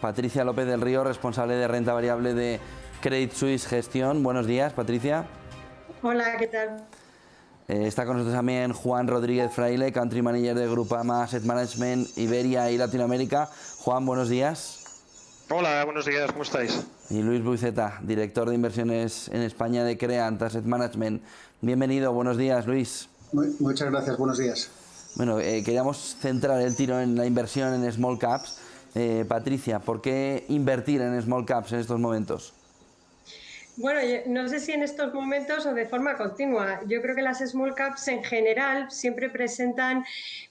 Patricia López del Río, responsable de renta variable de Credit Suisse Gestión. Buenos días, Patricia. Hola, ¿qué tal? Está con nosotros también Juan Rodríguez Fraile, Country Manager de Grupama Asset Management Iberia y Latinoamérica. Juan, buenos días. Hola, buenos días, ¿cómo estáis? Y Luis Buiceta, director de inversiones en España de Creant Asset Management. Bienvenido, buenos días, Luis. Muchas gracias, buenos días. Bueno, queríamos centrar el tiro en la inversión en small caps. Patricia, ¿por qué invertir en small caps en estos momentos? Bueno, no sé si en estos momentos o de forma continua. Yo creo que las small caps en general siempre presentan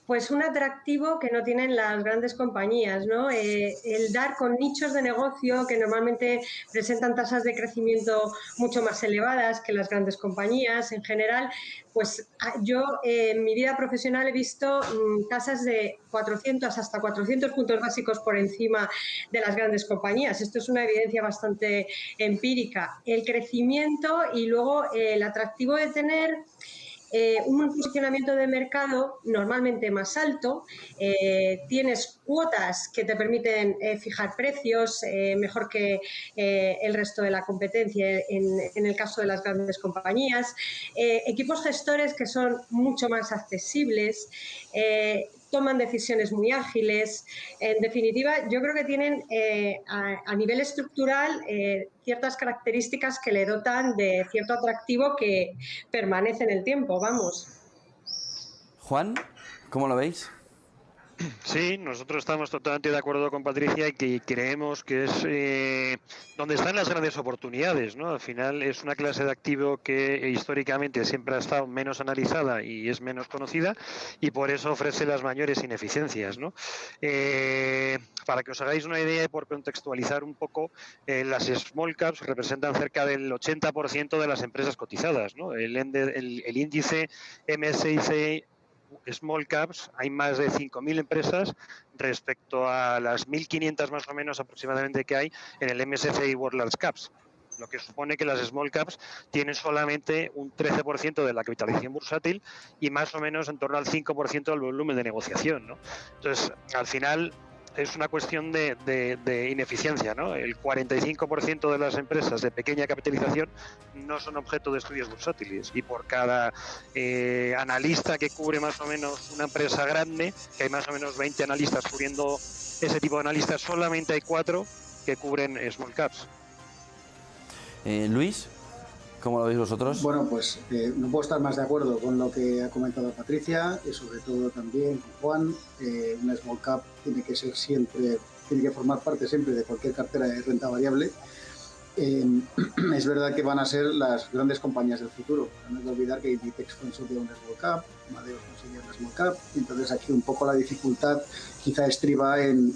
pues un atractivo que no tienen las grandes compañías, ¿no? El dar con nichos de negocio que normalmente presentan tasas de crecimiento mucho más elevadas que las grandes compañías en general. Pues yo en mi vida profesional he visto tasas de 400 hasta 400 puntos básicos por encima de las grandes compañías. Esto es una evidencia bastante empírica. El crecimiento y luego el atractivo de tener un posicionamiento de mercado normalmente más alto, tienes cuotas que te permiten fijar precios mejor que el resto de la competencia en el caso de las grandes compañías, equipos gestores que son mucho más accesibles, toman decisiones muy ágiles. En definitiva, yo creo que tienen a nivel estructural ciertas características que le dotan de cierto atractivo que permanece en el tiempo, vamos. Juan, ¿cómo lo veis? Sí, nosotros estamos totalmente de acuerdo con Patricia y que creemos que es donde están las grandes oportunidades, ¿no? Al final es una clase de activo que históricamente siempre ha estado menos analizada y es menos conocida y por eso ofrece las mayores ineficiencias, ¿no? Para que os hagáis una idea y por contextualizar un poco, las small caps representan cerca del 80% de las empresas cotizadas, ¿no? El índice MSCI Small Caps, hay más de 5.000 empresas respecto a las 1.500 más o menos aproximadamente que hay en el MSCI World Large Caps, lo que supone que las Small Caps tienen solamente un 13% de la capitalización bursátil y más o menos en torno al 5% del volumen de negociación, ¿no? Entonces, al final es una cuestión de ineficiencia, ¿no? El 45% de las empresas de pequeña capitalización no son objeto de estudios bursátiles y por cada analista que cubre más o menos una empresa grande, que hay más o menos 20 analistas cubriendo ese tipo de analistas, solamente hay 4 que cubren small caps. Luis, ¿cómo lo veis vosotros? Bueno, pues no puedo estar más de acuerdo con lo que ha comentado Patricia y sobre todo también con Juan. Una small cap tiene que ser siempre, tiene que formar parte siempre de cualquier cartera de renta variable. Es verdad que van a ser las grandes compañías del futuro. No hay que olvidar que Inditex consiguió una small cap, Amadeus consiguió una small cap, entonces aquí un poco la dificultad quizá estriba en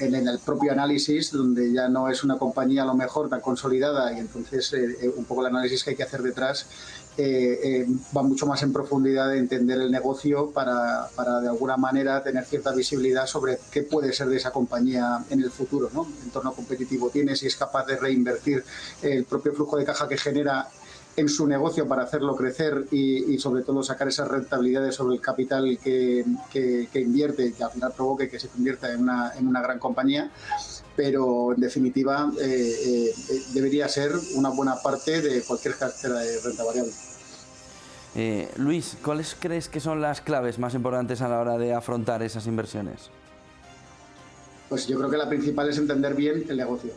el propio análisis, donde ya no es una compañía a lo mejor tan consolidada y entonces un poco el análisis que hay que hacer detrás va mucho más en profundidad de entender el negocio para de alguna manera tener cierta visibilidad sobre qué puede ser de esa compañía en el futuro, ¿no? ¿Qué entorno competitivo tiene? Si es capaz de reinvertir el propio flujo de caja que genera en su negocio para hacerlo crecer y sobre todo sacar esas rentabilidades sobre el capital que invierte y que al final provoque que se convierta en una gran compañía. Pero en definitiva debería ser una buena parte de cualquier cartera de renta variable. Luis, ¿cuáles crees que son las claves más importantes a la hora de afrontar esas inversiones? Pues yo creo que la principal es entender bien el negocio,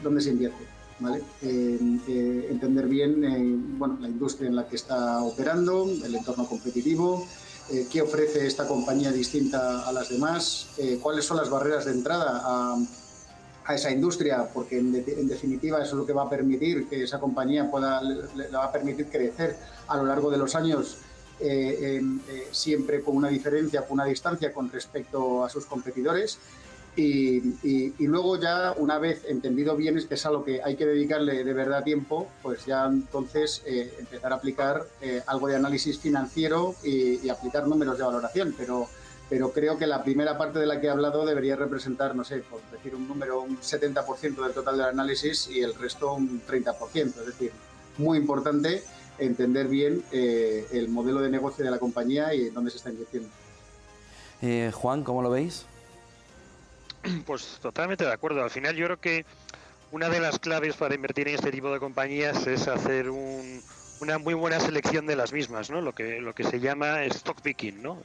dónde se invierte, ¿vale? Entender bien bueno, la industria en la que está operando, el entorno competitivo, qué ofrece esta compañía distinta a las demás, cuáles son las barreras de entrada a esa industria, porque en definitiva eso es lo que va a permitir que esa compañía le va a permitir crecer a lo largo de los años, siempre con una diferencia, con una distancia con respecto a sus competidores. Y luego ya, una vez entendido bien es que es a lo que hay que dedicarle de verdad tiempo, pues ya entonces empezar a aplicar algo de análisis financiero y aplicar números de valoración, pero creo que la primera parte de la que he hablado debería representar, no sé, por decir un número, un 70% del total del análisis y el resto un 30%, es decir, muy importante entender bien el modelo de negocio de la compañía y en dónde se está invirtiendo. Juan, ¿cómo lo veis? Pues totalmente de acuerdo. Al final yo creo que una de las claves para invertir en este tipo de compañías es hacer una muy buena selección de las mismas, ¿no? Lo que se llama stock picking, ¿no?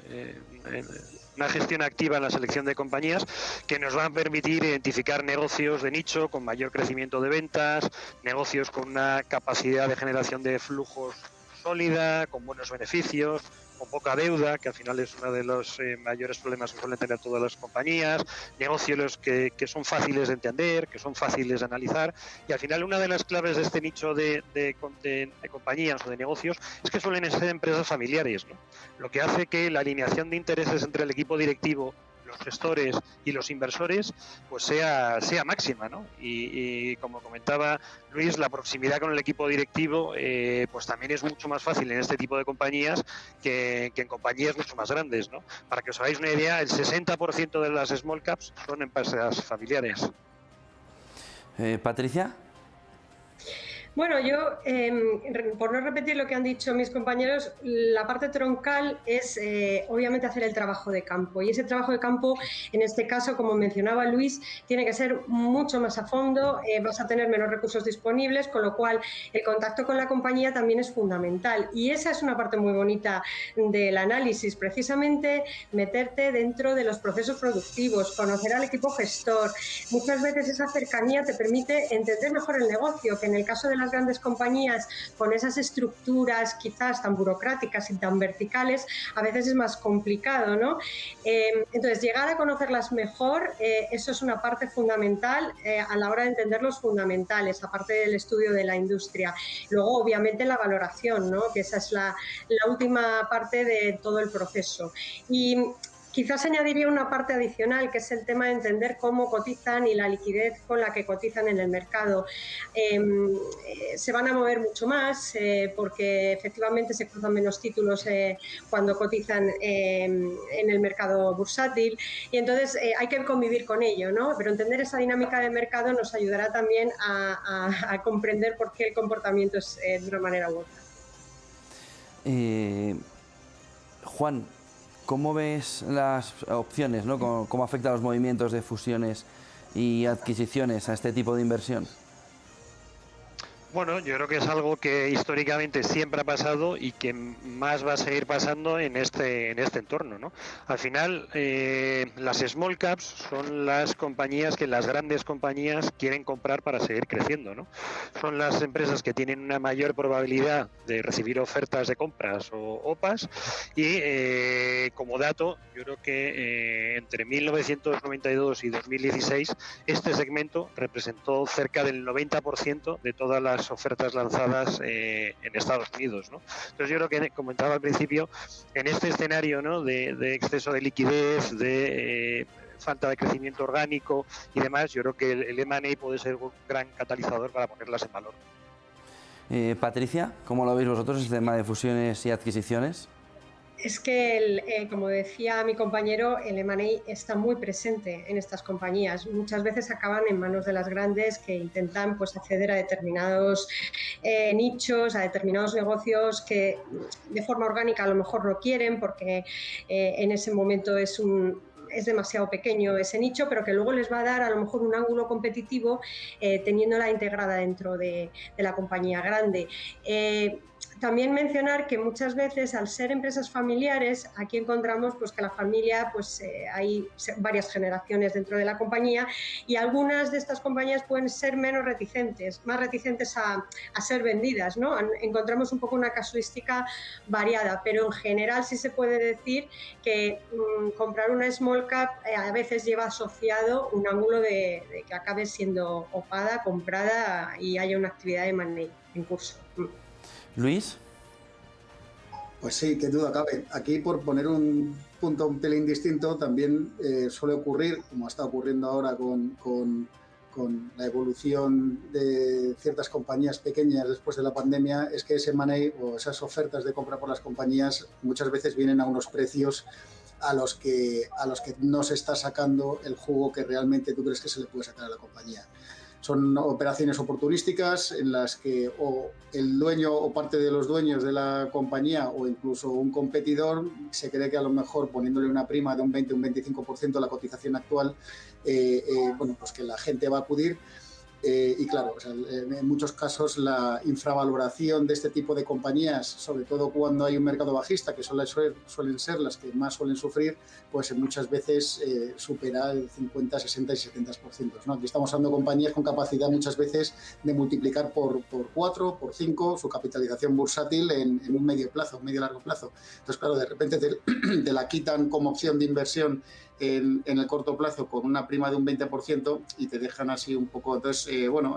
Una gestión activa en la selección de compañías que nos va a permitir identificar negocios de nicho con mayor crecimiento de ventas, negocios con una capacidad de generación de flujos sólida, con buenos beneficios, con poca deuda, que al final es uno de los mayores problemas que suelen tener todas las compañías, negocios que son fáciles de entender, que son fáciles de analizar, y al final una de las claves de este nicho de compañías o de negocios es que suelen ser empresas familiares, ¿no? Lo que hace que la alineación de intereses entre el equipo directivo, los gestores y los inversores pues sea máxima, ¿no? Y como comentaba Luis, la proximidad con el equipo directivo pues también es mucho más fácil en este tipo de compañías que en compañías mucho más grandes, ¿no? Para que os hagáis una idea, el 60% de las small caps son empresas familiares. Patricia. Bueno, yo, por no repetir lo que han dicho mis compañeros, la parte troncal es obviamente hacer el trabajo de campo. Y ese trabajo de campo, en este caso, como mencionaba Luis, tiene que ser mucho más a fondo, vas a tener menos recursos disponibles, con lo cual el contacto con la compañía también es fundamental. Y esa es una parte muy bonita del análisis, precisamente meterte dentro de los procesos productivos, conocer al equipo gestor. Muchas veces esa cercanía te permite entender mejor el negocio, que en el caso de las grandes compañías con esas estructuras quizás tan burocráticas y tan verticales a veces es más complicado, ¿no? Entonces llegar a conocerlas mejor, eso es una parte fundamental a la hora de entender los fundamentales, aparte del estudio de la industria. Luego obviamente la valoración, ¿no? Que esa es la última parte de todo el proceso. Y quizás añadiría una parte adicional, que es el tema de entender cómo cotizan y la liquidez con la que cotizan en el mercado. Se van a mover mucho más porque efectivamente se cruzan menos títulos cuando cotizan en el mercado bursátil y entonces hay que convivir con ello, ¿no? Pero entender esa dinámica de mercado nos ayudará también a comprender por qué el comportamiento es de una manera u otra. Juan, ¿cómo ves las opciones, ¿no? ¿Cómo afectan los movimientos de fusiones y adquisiciones a este tipo de inversión? Bueno, yo creo que es algo que históricamente siempre ha pasado y que más va a seguir pasando en este entorno, ¿no? Al final, las small caps son las compañías que las grandes compañías quieren comprar para seguir creciendo, ¿no? Son las empresas que tienen una mayor probabilidad de recibir ofertas de compras o OPAs y, como dato, yo creo que entre 1992 y 2016 este segmento representó cerca del 90% de todas las ofertas lanzadas en Estados Unidos, ¿no? Entonces yo creo que, comentaba al principio, en este escenario, ¿no? de exceso de liquidez, de falta de crecimiento orgánico y demás, yo creo que el M&A puede ser un gran catalizador para ponerlas en valor. Patricia, ¿cómo lo veis vosotros el tema de fusiones y adquisiciones? Es que, como decía mi compañero, el M&A está muy presente en estas compañías. Muchas veces acaban en manos de las grandes que intentan pues, acceder a determinados nichos, a determinados negocios que de forma orgánica a lo mejor no quieren porque en ese momento es demasiado pequeño ese nicho, pero que luego les va a dar a lo mejor un ángulo competitivo teniéndola integrada dentro de la compañía grande. También mencionar que muchas veces al ser empresas familiares aquí encontramos pues que la familia pues hay varias generaciones dentro de la compañía y algunas de estas compañías pueden ser menos reticentes, más reticentes a ser vendidas, ¿no? Encontramos un poco una casuística variada, pero en general sí se puede decir que comprar una small cap a veces lleva asociado un ángulo de que acabe siendo opada, comprada y haya una actividad de M&A en curso. Luis. Pues sí, qué duda cabe. Aquí, por poner un punto un pelín distinto, también suele ocurrir, como está ocurriendo ahora con la evolución de ciertas compañías pequeñas después de la pandemia, es que ese M&A o esas ofertas de compra por las compañías muchas veces vienen a unos precios a los que no se está sacando el jugo que realmente tú crees que se le puede sacar a la compañía. Son operaciones oportunísticas en las que o el dueño o parte de los dueños de la compañía o incluso un competidor se cree que a lo mejor poniéndole una prima de un 20 o un 25% a la cotización actual, bueno, pues que la gente va a acudir. Y claro, o sea, en muchos casos la infravaloración de este tipo de compañías, sobre todo cuando hay un mercado bajista, que suelen ser las que más suelen sufrir, pues muchas veces supera el 50, 60 y 70%, ¿no? Aquí estamos hablando de compañías con capacidad muchas veces de multiplicar por 4, por 5 su capitalización bursátil en un medio plazo, un medio largo plazo. Entonces, claro, de repente te la quitan como opción de inversión en el corto plazo con una prima de un 20% y te dejan así un poco. Entonces, bueno,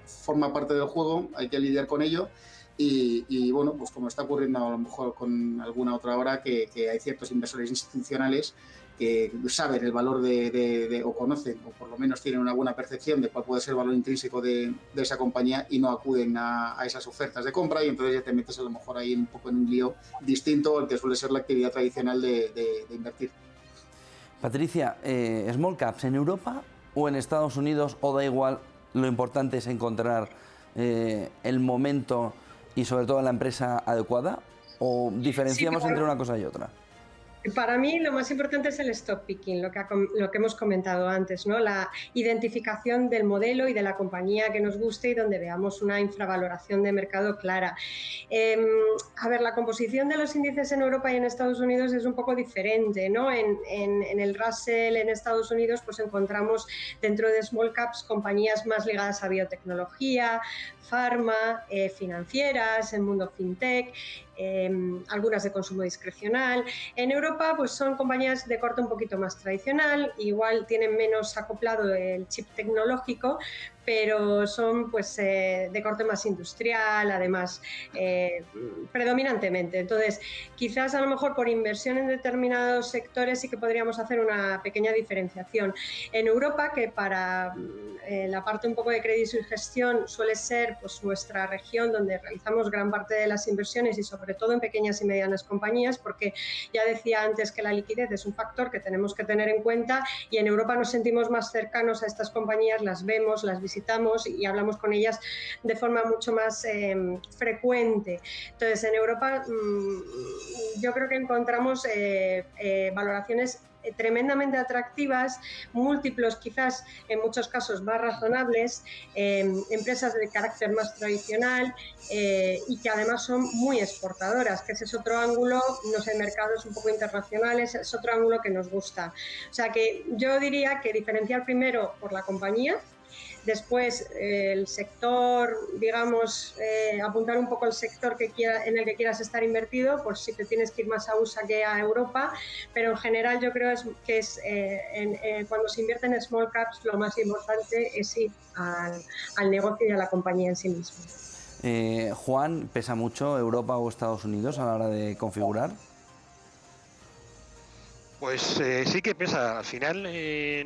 forma parte del juego, hay que lidiar con ello y bueno, pues como está ocurriendo a lo mejor con alguna otra hora, que hay ciertos inversores institucionales que saben el valor o conocen, o por lo menos tienen una buena percepción de cuál puede ser el valor intrínseco de esa compañía y no acuden a esas ofertas de compra, y entonces ya te metes a lo mejor ahí un poco en un lío distinto al que suele ser la actividad tradicional de invertir. Patricia, ¿small caps en Europa o en Estados Unidos, o da igual, lo importante es encontrar el momento y sobre todo la empresa adecuada, o diferenciamos entre una cosa y otra? Para mí lo más importante es el stock picking, lo que hemos comentado antes, ¿no? La identificación del modelo y de la compañía que nos guste y donde veamos una infravaloración de mercado clara. A ver, la composición de los índices en Europa y en Estados Unidos es un poco diferente, ¿no? En el Russell en Estados Unidos pues encontramos dentro de small caps compañías más ligadas a biotecnología, farma, financieras, el mundo fintech, algunas de consumo discrecional. En Europa pues son compañías de corte un poquito más tradicional, igual tienen menos acoplado el chip tecnológico, pero son pues de corte más industrial, además, predominantemente. Entonces, quizás a lo mejor por inversión en determinados sectores sí que podríamos hacer una pequeña diferenciación. En Europa, que para la parte un poco de crédito y gestión suele ser pues nuestra región donde realizamos gran parte de las inversiones y sobre todo en pequeñas y medianas compañías, porque ya decía antes que la liquidez es un factor que tenemos que tener en cuenta, y en Europa nos sentimos más cercanos a estas compañías, las vemos, las visitamos y hablamos con ellas de forma mucho más frecuente. Entonces, en Europa yo creo que encontramos valoraciones tremendamente atractivas, múltiplos quizás en muchos casos más razonables, empresas de carácter más tradicional y que además son muy exportadoras, que ese es otro ángulo, no sé, mercados un poco internacionales, es otro ángulo que nos gusta. O sea que yo diría que diferenciar primero por la compañía, después el sector, digamos, apuntar un poco el sector en el que quieras estar invertido, por si te tienes que ir más a USA que a Europa, pero en general yo creo que cuando se invierte en small caps lo más importante es ir al negocio y a la compañía en sí mismo. Juan, ¿pesa mucho Europa o Estados Unidos a la hora de configurar? Pues sí que pesa. Al final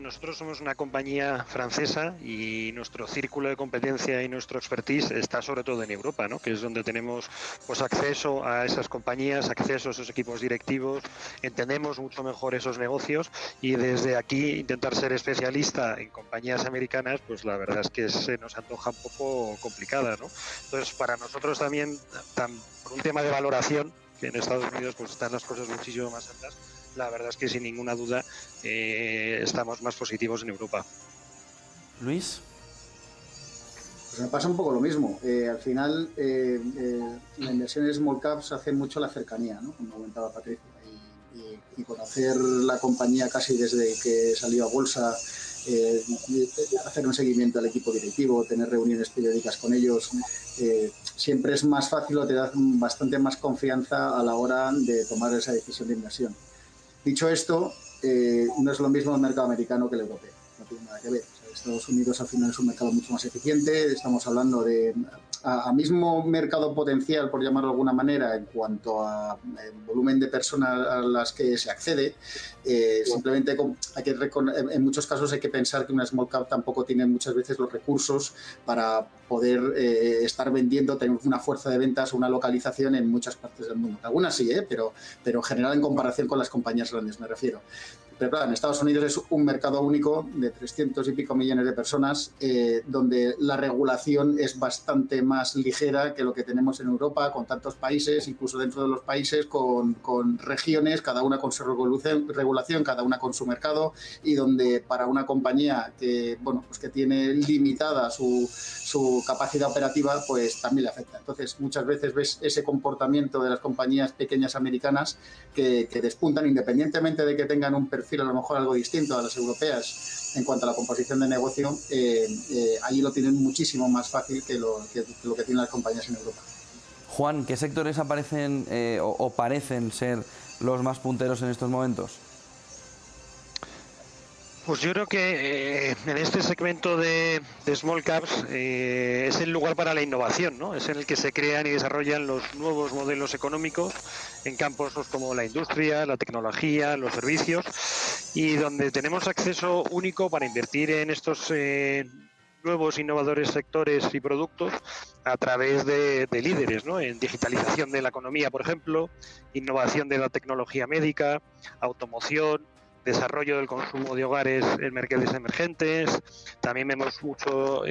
nosotros somos una compañía francesa y nuestro círculo de competencia y nuestro expertise está sobre todo en Europa, ¿no? Que es donde tenemos pues acceso a esas compañías, acceso a esos equipos directivos, entendemos mucho mejor esos negocios, y desde aquí intentar ser especialista en compañías americanas, pues la verdad es que se nos antoja un poco complicada, ¿no? Entonces, para nosotros también, por un tema de valoración, que en Estados Unidos pues están las cosas muchísimo más altas, la verdad es que sin ninguna duda estamos más positivos en Europa. Luis. Pues me pasa un poco lo mismo. Al final, la inversión en small caps hace mucho la cercanía, ¿no? Como comentaba Patricia, y conocer la compañía casi desde que salió a bolsa, hacer un seguimiento al equipo directivo, tener reuniones periódicas con ellos, siempre es más fácil o te da bastante más confianza a la hora de tomar esa decisión de inversión. Dicho esto, no es lo mismo el mercado americano que el europeo, no tiene nada que ver. O sea, Estados Unidos al final es un mercado mucho más eficiente, estamos hablando de a mismo mercado potencial, por llamarlo de alguna manera, en cuanto a volumen de personas a las que se accede. Simplemente en muchos casos hay que pensar que una small cap tampoco tiene muchas veces los recursos para poder estar vendiendo, tener una fuerza de ventas o una localización en muchas partes del mundo. Algunas sí, pero en general en comparación con las compañías grandes me refiero. Pero claro, en Estados Unidos es un mercado único de 300 y pico millones de personas, donde la regulación es bastante más ligera que lo que tenemos en Europa, con tantos países, incluso dentro de los países, con regiones, cada una con su regulación, cada una con su mercado, y donde para una compañía que, bueno, pues que tiene limitada su capacidad operativa, pues también le afecta. Entonces, muchas veces ves ese comportamiento de las compañías pequeñas americanas que despuntan, independientemente de que tengan un perfil a lo mejor algo distinto a las europeas en cuanto a la composición de negocio. Allí lo tienen muchísimo más fácil que lo que tienen las compañías en Europa. Juan, ¿qué sectores aparecen o parecen ser los más punteros en estos momentos? Pues yo creo que en este segmento de small caps es el lugar para la innovación, ¿no? Es en el que se crean y desarrollan los nuevos modelos económicos en campos como la industria, la tecnología, los servicios, y donde tenemos acceso único para invertir en estos nuevos innovadores sectores y productos a través de líderes, ¿no? En digitalización de la economía, por ejemplo, innovación de la tecnología médica, automoción, desarrollo del consumo de hogares en mercados emergentes. También vemos mucho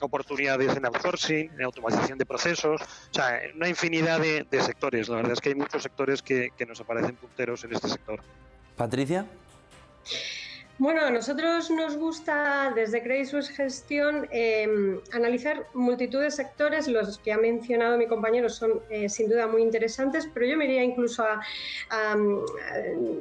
oportunidades en outsourcing, en automatización de procesos, o sea, una infinidad de sectores. La verdad es que hay muchos sectores que nos aparecen punteros en este sector. Patricia. Bueno, a nosotros nos gusta desde Credit Suisse Gestión analizar multitud de sectores. Los que ha mencionado mi compañero son sin duda muy interesantes, pero yo me iría incluso a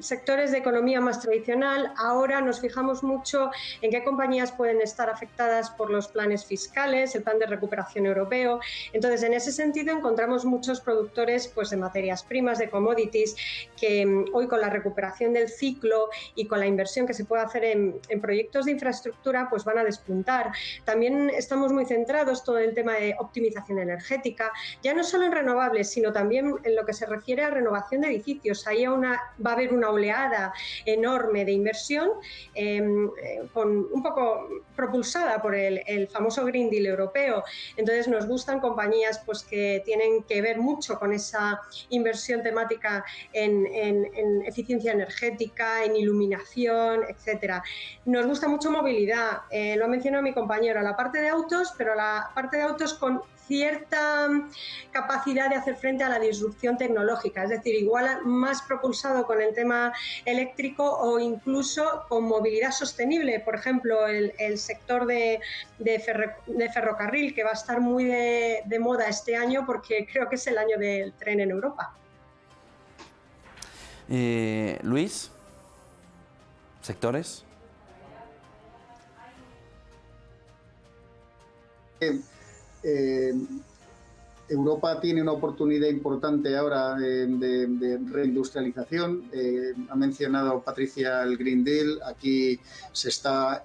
sectores de economía más tradicional. Ahora nos fijamos mucho en qué compañías pueden estar afectadas por los planes fiscales, el plan de recuperación europeo. Entonces, en ese sentido encontramos muchos productores, pues, de materias primas, de commodities, que hoy con la recuperación del ciclo y con la inversión que se puede hacer en proyectos de infraestructura, pues van a despuntar. También estamos muy centrados todo el tema de optimización energética, ya no solo en renovables, sino también en lo que se refiere a renovación de edificios. Ahí va a haber una oleada enorme de inversión, un poco propulsada por el famoso Green Deal europeo. Entonces nos gustan compañías, pues, que tienen que ver mucho con esa inversión temática en eficiencia energética, en iluminación, etc. Nos gusta mucho movilidad, lo ha mencionado mi compañero, la parte de autos, pero la parte de autos con cierta capacidad de hacer frente a la disrupción tecnológica, es decir, igual más propulsado con el tema eléctrico o incluso con movilidad sostenible. Por ejemplo, el sector de ferrocarril, que va a estar muy de moda este año porque creo que es el año del tren en Europa. Luis, ¿sectores? Europa tiene una oportunidad importante ahora de reindustrialización. Ha mencionado Patricia el Green Deal. Aquí se está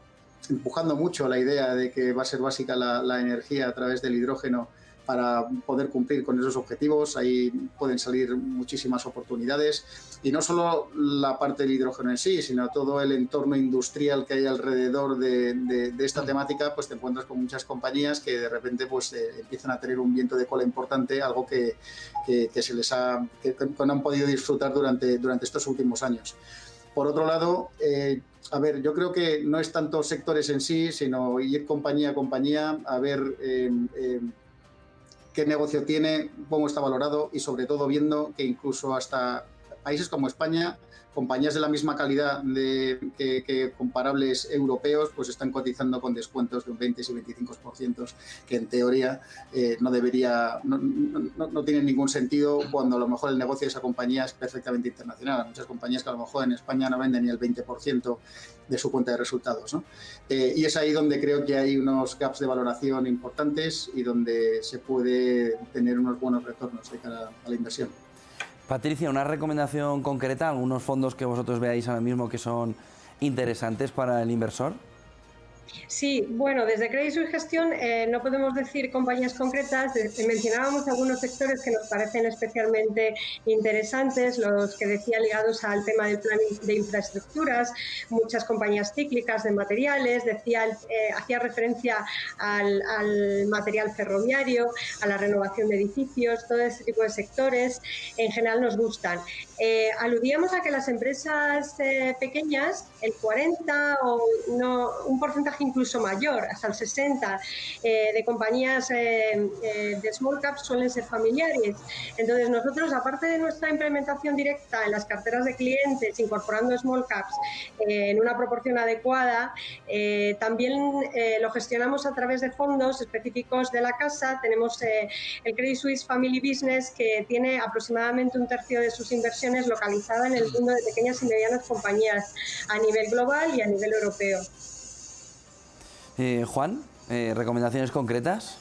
empujando mucho la idea de que va a ser básica la energía a través del hidrógeno para poder cumplir con esos objetivos. Ahí pueden salir muchísimas oportunidades, y no solo la parte del hidrógeno en sí, sino todo el entorno industrial que hay alrededor de esta temática. Pues te encuentras con muchas compañías que de repente, pues, empiezan a tener un viento de cola importante, algo que se les no han podido disfrutar durante estos últimos años. Por otro lado, a ver, yo creo que no es tanto sectores en sí, sino ir compañía a compañía a ver qué negocio tiene, cómo está valorado, y sobre todo viendo que incluso hasta países como España, compañías de la misma calidad que comparables europeos, pues están cotizando con descuentos de un 20 y 25%, que en teoría no tienen ningún sentido, cuando a lo mejor el negocio de esa compañía es perfectamente internacional. Hay muchas compañías que a lo mejor en España no venden ni el 20% de su cuenta de resultados, ¿no? Y es ahí donde creo que hay unos gaps de valoración importantes y donde se puede tener unos buenos retornos de cara a la inversión. Patricia, una recomendación concreta, algunos fondos que vosotros veáis ahora mismo que son interesantes para el inversor. Sí, bueno, desde Credit Suisse Gestión no podemos decir compañías concretas. Mencionábamos algunos sectores que nos parecen especialmente interesantes, los que decía ligados al tema del plan de infraestructuras, muchas compañías cíclicas de materiales, hacía referencia al material ferroviario, a la renovación de edificios, todo ese tipo de sectores en general nos gustan. Aludíamos a que las empresas pequeñas, el 40 o un porcentaje incluso mayor, hasta el 60 de compañías de small caps suelen ser familiares. Entonces nosotros, aparte de nuestra implementación directa en las carteras de clientes, incorporando small caps en una proporción adecuada, también lo gestionamos a través de fondos específicos de la casa. Tenemos el Credit Suisse Family Business, que tiene aproximadamente un tercio de sus inversiones localizada en el mundo de pequeñas y medianas compañías a nivel global y a nivel europeo. Juan, ¿recomendaciones concretas?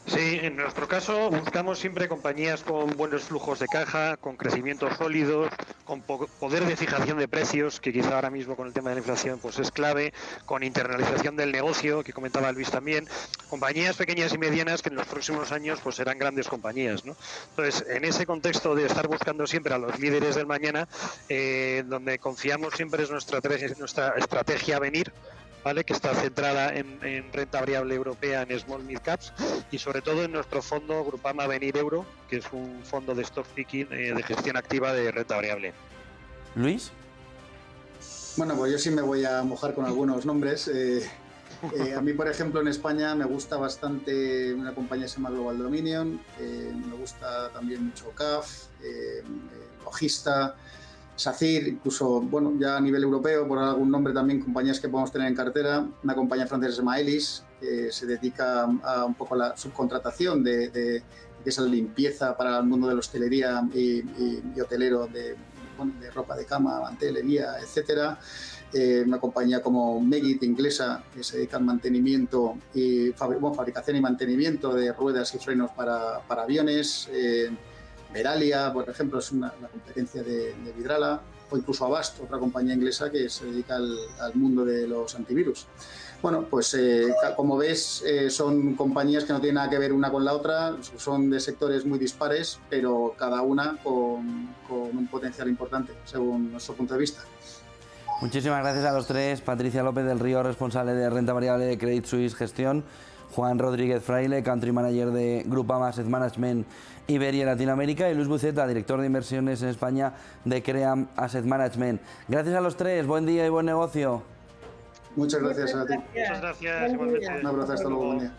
Sí, en nuestro caso buscamos siempre compañías con buenos flujos de caja, con crecimientos sólidos, con poder de fijación de precios, que quizá ahora mismo con el tema de la inflación pues es clave, con internalización del negocio, que comentaba Luis también, compañías pequeñas y medianas que en los próximos años pues serán grandes compañías, ¿no? Entonces, en ese contexto de estar buscando siempre a los líderes del mañana, donde confiamos siempre es nuestra estrategia venir, ¿vale? Que está centrada en renta variable europea, en small mid caps, y sobre todo en nuestro fondo Grupama Venir Euro, que es un fondo de stock picking de gestión activa de renta variable. Luis. Bueno, pues yo sí me voy a mojar con algunos nombres. A mí, por ejemplo, en España me gusta bastante una compañía que se llama Global Dominion, me gusta también mucho CAF, Logista, SACIR, incluso, bueno, ya a nivel europeo, por algún nombre también, compañías que podemos tener en cartera. Una compañía francesa que se llama Elis, que se dedica a un poco a la subcontratación de esa limpieza para el mundo de la hostelería y hotelero de ropa de cama, mantel, guía, etcétera. Una compañía como Meggitt, inglesa, que se dedica al mantenimiento y fabricación y mantenimiento de ruedas y frenos para aviones. Veralia, por ejemplo, es una competencia de Vidrala, o incluso Avast, otra compañía inglesa que se dedica al mundo de los antivirus. Bueno, pues como ves, son compañías que no tienen nada que ver una con la otra, son de sectores muy dispares, pero cada una con un potencial importante, según nuestro punto de vista. Muchísimas gracias a los tres. Patricia López del Río, responsable de renta variable de Credit Suisse Gestión. Juan Rodríguez Fraile, Country Manager de Grupama Asset Management Iberia y Latinoamérica, y Luis Buceta, director de inversiones en España de Cream Asset Management. Gracias a los tres, buen día y buen negocio. Muchas gracias a ti. Muchas gracias, igualmente. Un abrazo, hasta luego, buen día.